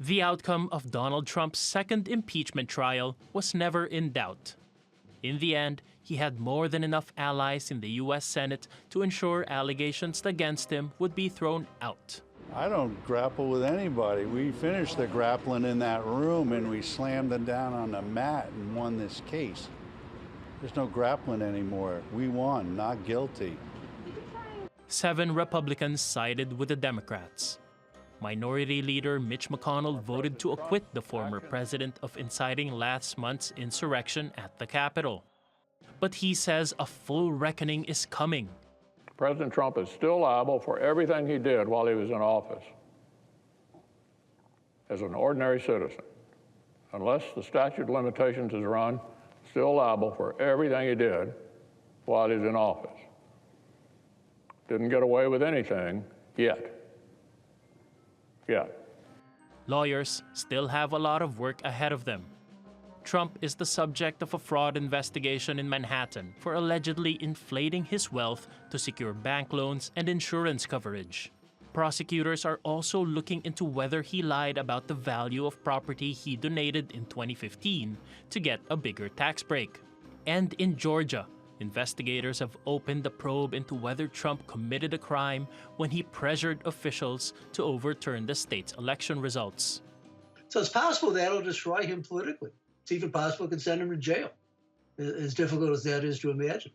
The outcome of Donald Trump's second impeachment trial was never in doubt. In the end, he had more than enough allies in the U.S. Senate to ensure allegations against him would be thrown out. I don't grapple with anybody. We finished the grappling in that room and we slammed them down on the mat and won this case. There's no grappling anymore. We won, not guilty. 7 Republicans sided with the Democrats. Minority Leader Mitch McConnell voted to acquit the former president of inciting last month's insurrection at the Capitol. But he says a full reckoning is coming. President Trump is still liable for everything he did while he was in office as an ordinary citizen. Unless the statute of limitations is run, still liable for everything he did while he was in office. Didn't get away with anything yet. Lawyers still have a lot of work ahead of them. Trump is the subject of a fraud investigation in Manhattan for allegedly inflating his wealth to secure bank loans and insurance coverage. Prosecutors are also looking into whether he lied about the value of property he donated in 2015 to get a bigger tax break. And in Georgia, investigators have opened a probe into whether Trump committed a crime when he pressured officials to overturn the state's election results. So it's possible that'll destroy him politically. It's even possible it could send him to jail, as difficult as that is to imagine.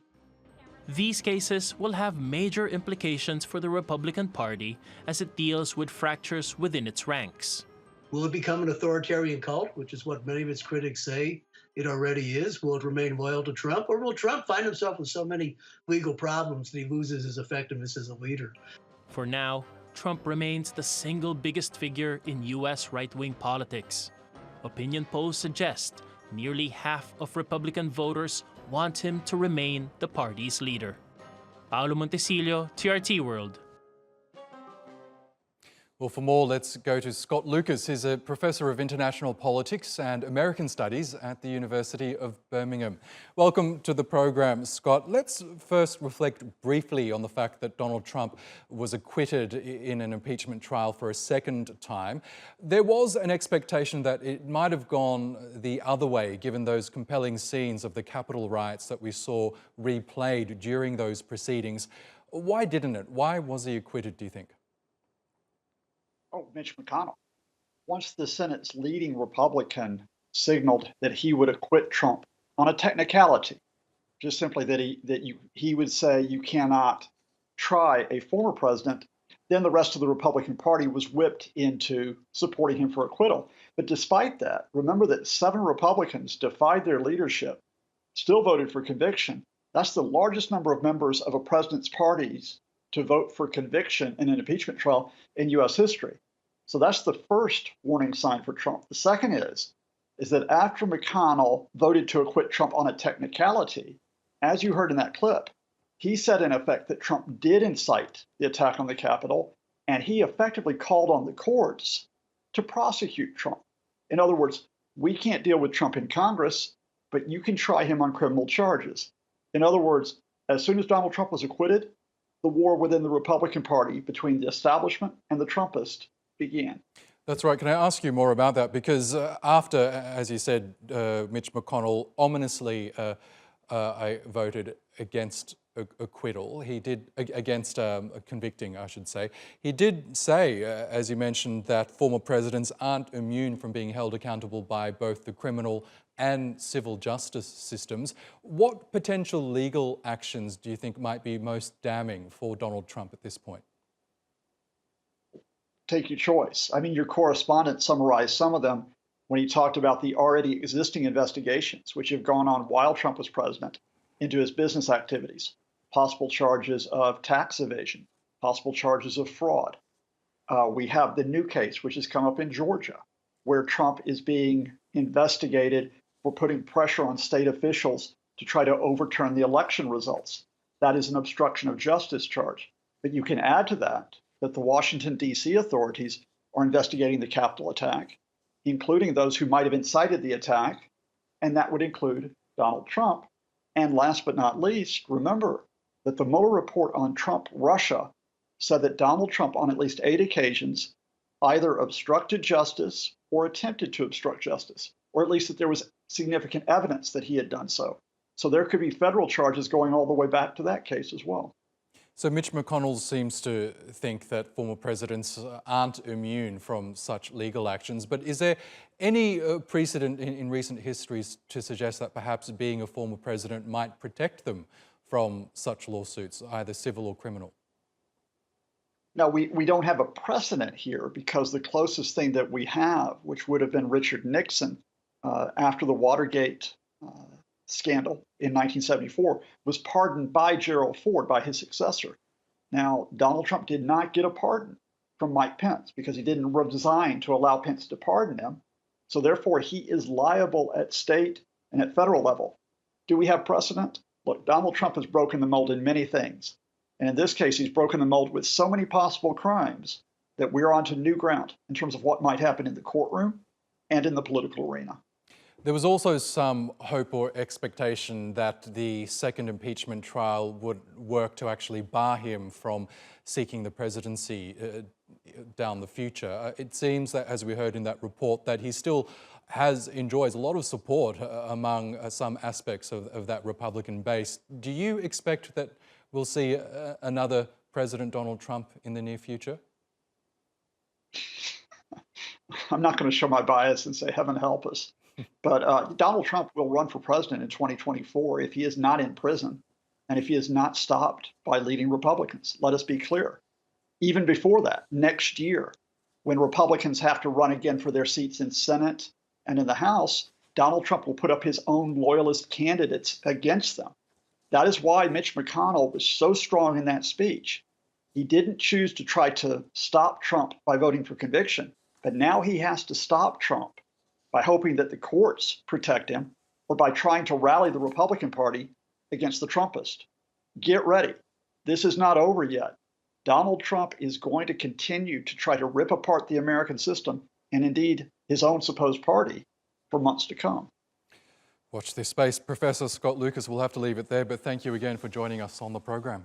These cases will have major implications for the Republican Party as it deals with fractures within its ranks. Will it become an authoritarian cult, which is what many of its critics say it already is? Will it remain loyal to Trump? Or will Trump find himself with so many legal problems that he loses his effectiveness as a leader? For now, Trump remains the single biggest figure in U.S. right-wing politics. Opinion polls suggest nearly half of Republican voters want him to remain the party's leader. Paolo Montecillo, TRT World. Well, for more, let's go to Scott Lucas. He's a professor of international politics and American studies at the University of Birmingham. Welcome to the program, Scott. Let's first reflect briefly on the fact that Donald Trump was acquitted in an impeachment trial for a second time. There was an expectation that it might have gone the other way, given those compelling scenes of the Capitol riots that we saw replayed during those proceedings. Why didn't it? Why was he acquitted, do you think? Oh, Mitch McConnell. Once the Senate's leading Republican signaled that he would acquit Trump on a technicality, just simply that he would say you cannot try a former president, then the rest of the Republican Party was whipped into supporting him for acquittal. But despite that, remember that 7 Republicans defied their leadership, still voted for conviction. That's the largest number of members of a president's parties to vote for conviction in an impeachment trial in U.S. history. So that's the first warning sign for Trump. The second is that after McConnell voted to acquit Trump on a technicality, as you heard in that clip, he said in effect that Trump did incite the attack on the Capitol, and he effectively called on the courts to prosecute Trump. In other words, we can't deal with Trump in Congress, but you can try him on criminal charges. In other words, as soon as Donald Trump was acquitted, the war within the Republican Party between the establishment and the Trumpists began. That's right. Can I ask you more about that? Because after, as you said, Mitch McConnell ominously voted against acquittal, he did, against convicting, I should say. He did say, as you mentioned, that former presidents aren't immune from being held accountable by both the criminal and civil justice systems. What potential legal actions do you think might be most damning for Donald Trump at this point? Take your choice. I mean, your correspondent summarized some of them when he talked about the already existing investigations, which have gone on while Trump was president, into his business activities, possible charges of tax evasion, possible charges of fraud. We have the new case, which has come up in Georgia, where Trump is being investigated for putting pressure on state officials to try to overturn the election results. That is an obstruction of justice charge. But you can add to that the Washington, D.C. authorities are investigating the Capitol attack, including those who might have incited the attack, and that would include Donald Trump. And last but not least, remember that the Mueller report on Trump Russia said that Donald Trump, on at least 8 occasions, either obstructed justice or attempted to obstruct justice, or at least that there was significant evidence that he had done so. So there could be federal charges going all the way back to that case as well. So Mitch McConnell seems to think that former presidents aren't immune from such legal actions, but is there any precedent in recent histories to suggest that perhaps being a former president might protect them from such lawsuits, either civil or criminal? Now, we don't have a precedent here because the closest thing that we have, which would have been Richard Nixon after the Watergate scandal in 1974, was pardoned by Gerald Ford, by his successor. Now, Donald Trump did not get a pardon from Mike Pence because he didn't resign to allow Pence to pardon him. So therefore, he is liable at state and at federal level. Do we have precedent? Look, Donald Trump has broken the mold in many things. And in this case, he's broken the mold with so many possible crimes that we're onto new ground in terms of what might happen in the courtroom and in the political arena. There was also some hope or expectation that the second impeachment trial would work to actually bar him from seeking the presidency down the future. It seems that, as we heard in that report, that he still enjoys a lot of support among some aspects of that Republican base. Do you expect that we'll see another President Donald Trump in the near future? I'm not going to show my bias and say heaven help us. But Donald Trump will run for president in 2024 if he is not in prison and if he is not stopped by leading Republicans. Let us be clear. Even before that, next year, when Republicans have to run again for their seats in Senate and in the House, Donald Trump will put up his own loyalist candidates against them. That is why Mitch McConnell was so strong in that speech. He didn't choose to try to stop Trump by voting for conviction, but now he has to stop Trump by hoping that the courts protect him or by trying to rally the Republican Party against the Trumpists. Get ready. This is not over yet. Donald Trump is going to continue to try to rip apart the American system and indeed his own supposed party for months to come. Watch this space. Professor Scott Lucas, we'll have to leave it there, but thank you again for joining us on the program.